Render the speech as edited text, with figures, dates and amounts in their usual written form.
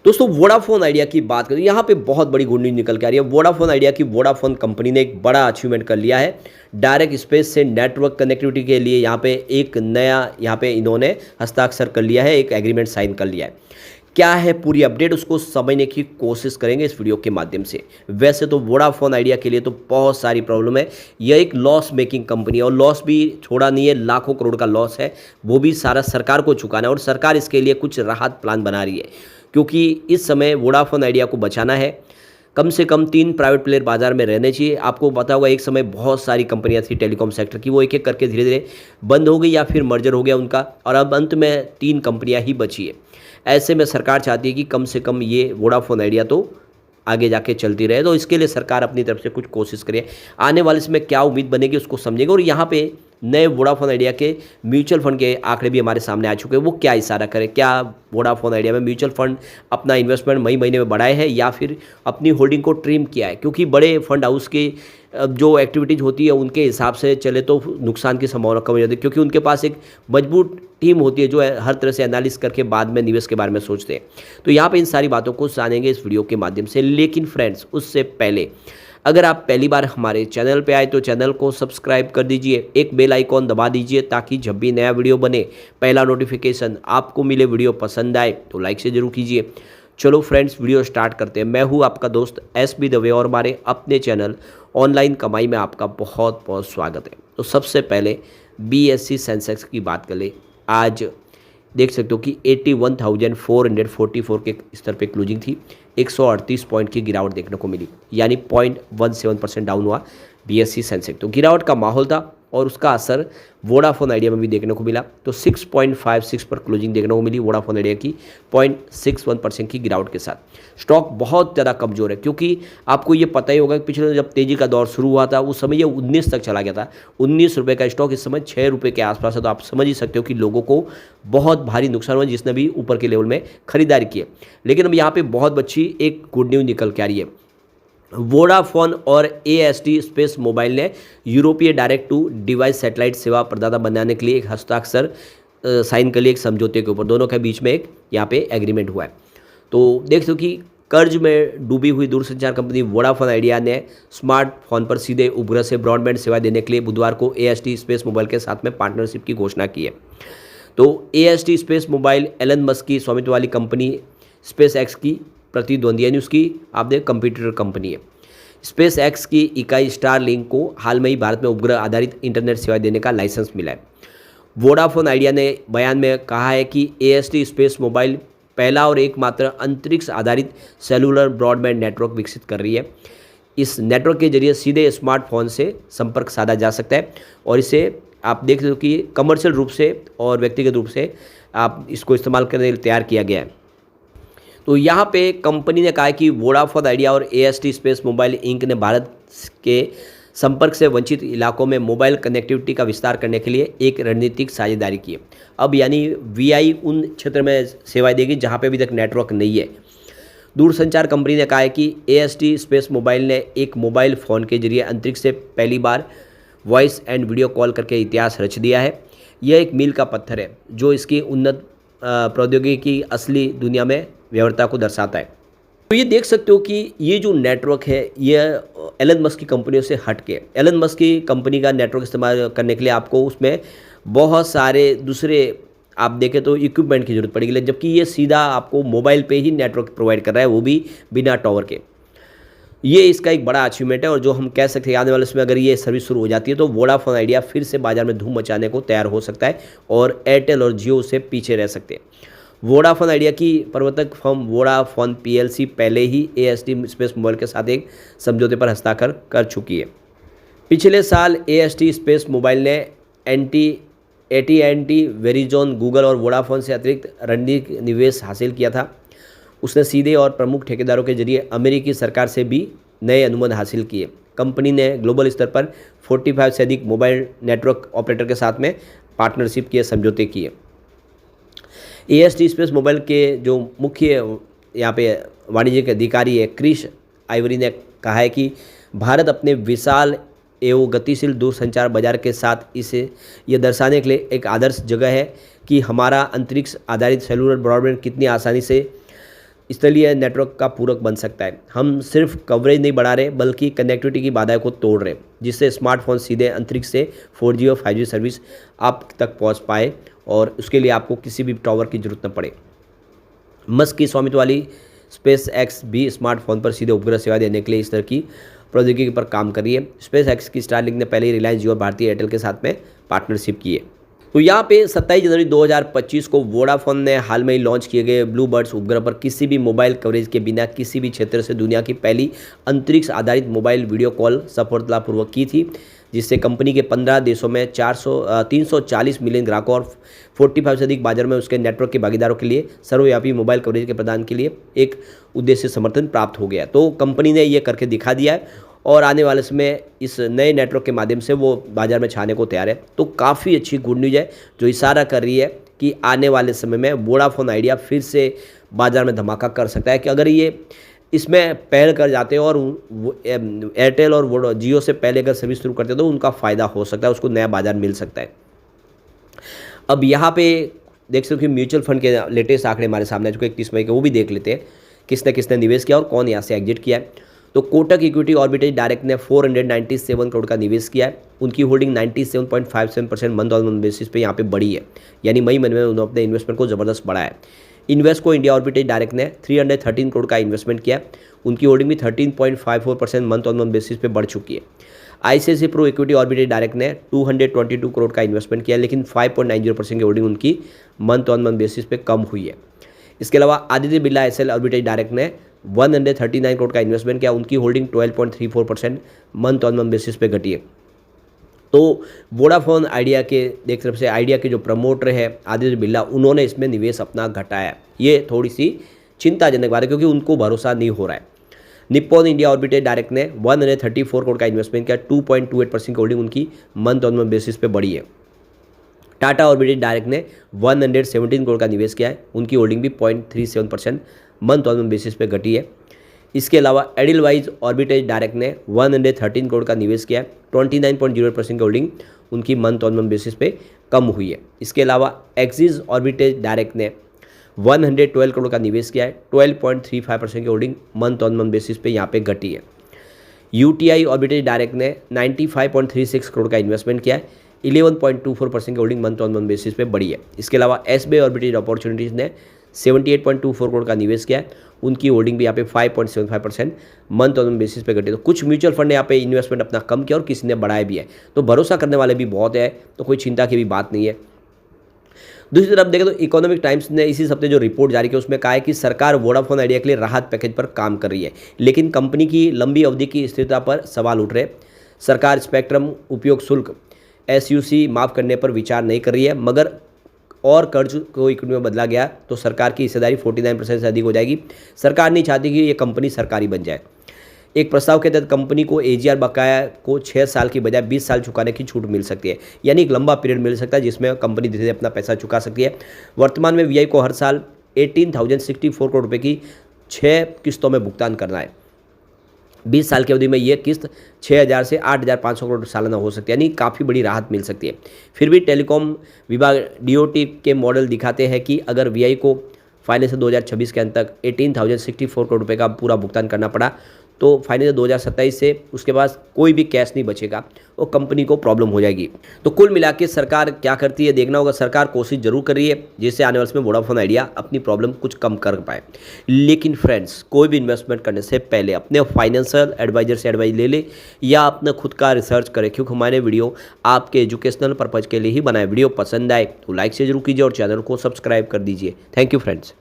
दोस्तों Vodafone idea की बात करें, यहाँ पे बहुत बड़ी गुड न्यूज़ निकल के आ रही है। वोडाफोन आइडिया की वोडाफोन कंपनी ने एक बड़ा अचीवमेंट कर लिया है। डायरेक्ट स्पेस से नेटवर्क कनेक्टिविटी के लिए यहाँ पे एक नया इन्होंने हस्ताक्षर कर लिया है, एक एग्रीमेंट साइन कर लिया है। क्या है पूरी अपडेट, उसको समझने की कोशिश करेंगे इस वीडियो के माध्यम से। वैसे तो वोडाफोन आइडिया के लिए तो बहुत सारी प्रॉब्लम है। यह एक लॉस मेकिंग कंपनी है और लॉस भी छोड़ा नहीं है, लाखों करोड़ का लॉस है, वो भी सारा सरकार को चुकाना है और सरकार इसके लिए कुछ राहत प्लान बना रही है। क्योंकि इस समय वोडाफोन आइडिया को बचाना है। कम से कम 3 प्राइवेट प्लेयर बाजार में रहने चाहिए। आपको पता होगा एक समय बहुत सारी कंपनियां थी टेलीकॉम सेक्टर की, वो एक एक करके धीरे धीरे बंद हो गई या फिर मर्जर हो गया उनका, और अब अंत में 3 कंपनियां ही बची है। ऐसे में सरकार चाहती है कि कम से कम ये वोडाफोन आइडिया तो आगे जाके चलती रहे, तो इसके लिए सरकार अपनी तरफ से कुछ कोशिश करे। आने वाले समय क्या उम्मीद बनेगी उसको समझेंगे। और यहाँ पे नए वोडाफोन आइडिया के म्यूचुअल फंड के आंकड़े भी हमारे सामने आ चुके हैं। वो क्या इशारा करें, क्या वोडाफोन आइडिया में म्यूचुअल फंड अपना इन्वेस्टमेंट मई महीने में बढ़ाए हैं या फिर अपनी होल्डिंग को ट्रिम किया है। क्योंकि बड़े फंड हाउस की जो एक्टिविटीज़ होती है उनके हिसाब से चले तो नुकसान की संभावना कम हो जाती है, क्योंकि उनके पास एक मजबूत टीम होती है जो हर तरह से एनालिसिस करके बाद में निवेश के बारे में सोचते हैं। तो यहाँ पे इन सारी बातों को जानेंगे इस वीडियो के माध्यम से। लेकिन फ्रेंड्स, उससे पहले अगर आप पहली बार हमारे चैनल पे आए तो चैनल को सब्सक्राइब कर दीजिए, एक बेल आइकॉन दबा दीजिए ताकि जब भी नया वीडियो बने पहला नोटिफिकेशन आपको मिले। वीडियो पसंद आए तो लाइक से जरूर कीजिए। चलो फ्रेंड्स, वीडियो स्टार्ट करते हैं। मैं हूँ आपका दोस्त SB दवे और हमारे अपने चैनल ऑनलाइन कमाई में आपका बहुत बहुत स्वागत है। तो सबसे पहले BSE सेंसेक्स की बात कर ले। आज देख सकते हो कि 81,444 के स्तर पे क्लोजिंग थी। 138 पॉइंट की गिरावट देखने को मिली, यानी 0.17% डाउन हुआ BSE सेंसेक्स। तो गिरावट का माहौल था और उसका असर वोडाफोन आइडिया में भी देखने को मिला। तो 6.56 पर क्लोजिंग देखने को मिली वोडाफोन आइडिया की 0.61% की गिरावट के साथ। स्टॉक बहुत ज़्यादा कमज़ोर है, क्योंकि आपको ये पता ही होगा कि पिछले जब तेज़ी का दौर शुरू हुआ था उस समय ये 19 तक चला गया था। 19 रुपये का स्टॉक इस समय 6 रुपये के आसपास है। तो आप समझ ही सकते हो कि लोगों को बहुत भारी नुकसान हुआ जिसने भी ऊपर के लेवल में खरीदारी की है। लेकिन अब यहाँ पर बहुत अच्छी एक गुड न्यूज़ निकल के आ रही है। वोडाफोन और AST स्पेस मोबाइल ने यूरोपीय डायरेक्ट टू डिवाइस सैटेलाइट सेवा प्रदाता बनाने के लिए एक हस्ताक्षर साइन कर लिए, एक समझौते के ऊपर। दोनों के बीच में एक यहाँ पे एग्रीमेंट हुआ है। तो देख सकते हो कि कर्ज में डूबी हुई दूरसंचार कंपनी वोडाफोन आइडिया ने स्मार्टफोन पर सीधे उपग्रह से ब्रॉडबैंड सेवा देने के लिए बुधवार को AST स्पेस मोबाइल के साथ में पार्टनरशिप की घोषणा की है। तो AST space mobile Elon Musk की स्वामित्व वाली कंपनी स्पेस एक्स की प्रतिद्वंदी, यानी उसकी आप देख कंप्यूटर कंपनी है। स्पेस एक्स की इकाई स्टारलिंक को हाल में ही भारत में उपग्रह आधारित इंटरनेट सेवा देने का लाइसेंस मिला है। वोडाफोन आइडिया ने बयान में कहा है कि AST स्पेस मोबाइल पहला और एकमात्र अंतरिक्ष आधारित सेलुलर ब्रॉडबैंड नेटवर्क विकसित कर रही है। इस नेटवर्क के जरिए सीधे स्मार्टफोन से संपर्क साधा जा सकता है और इसे आप देख सकते हो कि कमर्शियल रूप से और व्यक्तिगत रूप से आप इसको इस्तेमाल करने के लिए तैयार किया गया है। तो यहाँ पे कंपनी ने कहा है कि वोडाफोन आइडिया और AST स्पेस मोबाइल इंक ने भारत के संपर्क से वंचित इलाकों में मोबाइल कनेक्टिविटी का विस्तार करने के लिए एक रणनीतिक साझेदारी की है। अब यानी VI उन क्षेत्र में सेवाएं देगी जहाँ पे अभी तक नेटवर्क नहीं है। दूरसंचार कंपनी ने कहा है कि AST स्पेस मोबाइल ने एक मोबाइल फ़ोन के जरिए अंतरिक्ष से पहली बार वॉइस एंड वीडियो कॉल करके इतिहास रच दिया है। यह एक मील का पत्थर है जो इसकी उन्नत प्रौद्योगिकी की असली दुनिया में व्यवहार्यता को दर्शाता है। तो ये देख सकते हो कि ये जो नेटवर्क है ये एलन मस्क की कंपनियों से हट के, एलन मस्क की कंपनी का नेटवर्क इस्तेमाल करने के लिए आपको उसमें बहुत सारे दूसरे आप देखें तो इक्विपमेंट की जरूरत पड़ेगी, जबकि ये सीधा आपको मोबाइल पे ही नेटवर्क प्रोवाइड कर रहा है, वो भी बिना टावर के। ये इसका एक बड़ा अचीवमेंट है और जो हम कह सकते हैं आने वाले समय अगर ये सर्विस शुरू हो जाती है तो वोडाफोन आइडिया फिर से बाजार में धूम मचाने को तैयार हो सकता है और एयरटेल और जियो से पीछे रह सकते हैं। वोडाफोन आइडिया की प्रवर्तक फर्म वोडाफोन PLC पहले ही AST स्पेस मोबाइल के साथ एक समझौते पर हस्ताक्षर कर चुकी है। पिछले साल AST स्पेस मोबाइल ने AT&T, वेरिजोन, गूगल और वोडाफोन से अतिरिक्त रणनीतिक निवेश हासिल किया था। उसने सीधे और प्रमुख ठेकेदारों के जरिए अमेरिकी सरकार से भी नए अनुबंध हासिल किए। कंपनी ने ग्लोबल स्तर पर 45 से अधिक मोबाइल नेटवर्क ऑपरेटर के साथ में पार्टनरशिप किए, समझौते किए। AST स्पेस मोबाइल के जो मुख्य यहाँ पे वाणिज्यिक अधिकारी है क्रिस आइवरी ने कहा है कि भारत अपने विशाल एवं गतिशील दूरसंचार बाजार के साथ इसे यह दर्शाने के लिए एक आदर्श जगह है कि हमारा अंतरिक्ष आधारित सेलुलर ब्रॉडबैंड कितनी आसानी से इसलिए नेटवर्क का पूरक बन सकता है। हम सिर्फ कवरेज नहीं बढ़ा रहे बल्कि कनेक्टिविटी की बाधाओं को तोड़ रहे, जिससे स्मार्टफोन सीधे अंतरिक्ष से 4G और 5G सर्विस आप तक पहुंच पाए और उसके लिए आपको किसी भी टावर की जरूरत न पड़े। मस्क की स्वामित्व वाली स्पेस एक्स भी स्मार्टफोन पर सीधे उपग्रह सेवा देने के लिए इस तरह की प्रौद्योगिकी पर काम कर रही है। स्पेस एक्स की स्टारलिंक ने पहले ही रिलायंस जियो और भारतीय एयरटेल के साथ में पार्टनरशिप की है। तो यहाँ पे 27 जनवरी 2025 को वोडाफोन ने हाल में ही लॉन्च किए गए ब्लू बर्ड्स उपग्रह पर किसी भी मोबाइल कवरेज के बिना किसी भी क्षेत्र से दुनिया की पहली अंतरिक्ष आधारित मोबाइल वीडियो कॉल सफलतापूर्वक की थी, जिससे कंपनी के 15 देशों में 340 मिलियन ग्राहकों और 45 से अधिक बाजार में उसके नेटवर्क के भागीदारों के लिए सर्वव्यापी मोबाइल कवरेज के प्रदान के लिए एक उद्देश्य समर्थन प्राप्त हो गया। तो कंपनी ने ये करके दिखा दिया है और आने वाले समय इस नए नेटवर्क के माध्यम से वो बाजार में छाने को तैयार है। तो काफ़ी अच्छी गुड न्यूज़ है जो इशारा कर रही है कि आने वाले समय में वोडाफोन आइडिया फिर से बाज़ार में धमाका कर सकता है कि अगर ये इसमें पहल कर जाते हैं और एयरटेल और जियो से पहले अगर सर्विस शुरू करते हैं तो उनका फ़ायदा हो सकता है, उसको नया बाज़ार मिल सकता है। अब यहाँ पे देख सकते हो कि म्यूचुअल फंड के लेटेस्ट आंकड़े हमारे सामने जो कि 31 मई के, वो भी देख लेते हैं किसने किसने निवेश किया और कौन यहाँ से एग्जिट किया है। तो कोटक इक्विटी ऑर्बिटेज डायरेक्ट ने 497 करोड़ का निवेश किया है। उनकी holding 97.57% month on month basis पे यहाँ पे बढ़ी है, यानी मई महीने में उन्होंने अपने इन्वेस्टमेंट को ज़बरदस्त बढ़ाया है। इन्वेस्को इंडिया ऑर्बिटेज डायरेक्ट ने 313 करोड़ का इन्वेस्टमेंट किया। उनकी होल्डिंग भी 13.54% मंथ ऑन मंथ बेसिस पे बढ़ चुकी है। आईसीआईसीआई प्रो इक्विटी ऑर्बिटेज डायरेक्ट ने 222 करोड़ का इन्वेस्टमेंट किया, लेकिन 5.90% की होल्डिंग उनकी मंथ ऑन मंथ बेसिस पे कम हुई है। इसके अलावा आदित्य बिरला एसएल ऑर्बिटेज डायरेक्ट ने 139 करोड़ का इन्वेस्टमेंट किया। उनकी holding 12.34% month on month basis पे घटी है। तो वोडाफोन आइडिया के देख तरफ से आइडिया के जो प्रमोटर है आदित्य बिरला, उन्होंने इसमें निवेश अपना घटाया। ये थोड़ी सी चिंताजनक बात है क्योंकि उनको भरोसा नहीं हो रहा है। निप्पॉन इंडिया ऑर्बिटेज डायरेक्ट ने 134 करोड़ का इन्वेस्टमेंट किया। 2.28% की होल्डिंग उनकी मंथ ऑन मंथ बेसिस पे बढ़ी है। टाटा ऑर्बिटेज डायरेक्ट ने 117 करोड़ का निवेश किया है। उनकी होल्डिंग भी 0.37% मंथ ऑन मंथ बेसिस पे घटी है। इसके अलावा एडिलवाइज ऑर्बिटेज डायरेक्ट ने 113 करोड़ का निवेश किया है। 29.08% की होल्डिंग उनकी मंथ ऑन मंथ बेसिस पे कम हुई है। इसके अलावा एक्सिस ऑर्बिटेज डायरेक्ट ने 112 करोड़ का निवेश किया है। 12.35% की holding month on month basis पे यहाँ पे घटी है। यूटीआई ऑर्बिटेज डायरेक्ट ने 95.36 करोड़ का इन्वेस्टमेंट किया है। 11.24% की holding month on month basis पे बढ़ी है। इसके अलावा एसबीआई ऑर्बिटेज अपॉर्चुनिटीज़ ने 78.24 करोड़ का निवेश किया है। उनकी होल्डिंग भी यहाँ पे 5.75% मंथ ऑन मंथ बेसिस पे घटी। तो कुछ म्यूचुअल फंड ने यहाँ पे इन्वेस्टमेंट अपना कम किया और किसी ने बढ़ाया भी है। तो भरोसा करने वाले भी बहुत है, तो कोई चिंता की भी बात नहीं है। दूसरी तरफ देखें तो इकोनॉमिक टाइम्स ने इसी हफ्ते जो रिपोर्ट जारी की उसमें कहा है कि सरकार वोडाफोन आइडिया के लिए राहत पैकेज पर काम कर रही है, लेकिन कंपनी की लंबी अवधि की स्थिरता पर सवाल उठ रहे। सरकार स्पेक्ट्रम उपयोग शुल्क एसयूसी माफ़ करने पर विचार नहीं कर रही है, मगर और कर्ज को इक्विटी में बदला गया तो सरकार की हिस्सेदारी 49% से अधिक हो जाएगी। सरकार नहीं चाहती कि ये कंपनी सरकारी बन जाए। एक प्रस्ताव के तहत कंपनी को एजीआर बकाया को 6 साल की बजाय 20 साल चुकाने की छूट मिल सकती है, यानी एक लंबा पीरियड मिल सकता है जिसमें कंपनी धीरे धीरे अपना पैसा चुका सकती है। वर्तमान में वीआई को हर साल 18,064 करोड़ रुपये की 6 किस्तों में भुगतान करना है। 20 साल की अवधि में ये किस्त 6,000 से 8,500 करोड़ सालाना हो सकती है, यानी काफ़ी बड़ी राहत मिल सकती है। फिर भी टेलीकॉम विभाग डीओटी के मॉडल दिखाते हैं कि अगर वीआई को फाइनेंस 2026 के अंत तक 18,064 करोड़ रुपये का पूरा भुगतान करना पड़ा तो फाइनेंस 2027 से उसके पास कोई भी कैश नहीं बचेगा, वो कंपनी को प्रॉब्लम हो जाएगी। तो कुल मिला के सरकार क्या करती है देखना होगा। सरकार कोशिश जरूर कर रही है जिससे आने वाले समय वोडाफोन आइडिया अपनी प्रॉब्लम कुछ कम कर पाए। लेकिन फ्रेंड्स, कोई भी इन्वेस्टमेंट करने से पहले अपने फाइनेंशियल एडवाइजर से एडवाइस ले ले या अपना खुद का रिसर्च करें, क्योंकि हमारे वीडियो आपके एजुकेशनल पर्पज़ के लिए ही बनाए। वीडियो पसंद आए तो लाइक से जरूर कीजिए और चैनल को सब्सक्राइब कर दीजिए। Thank you friends.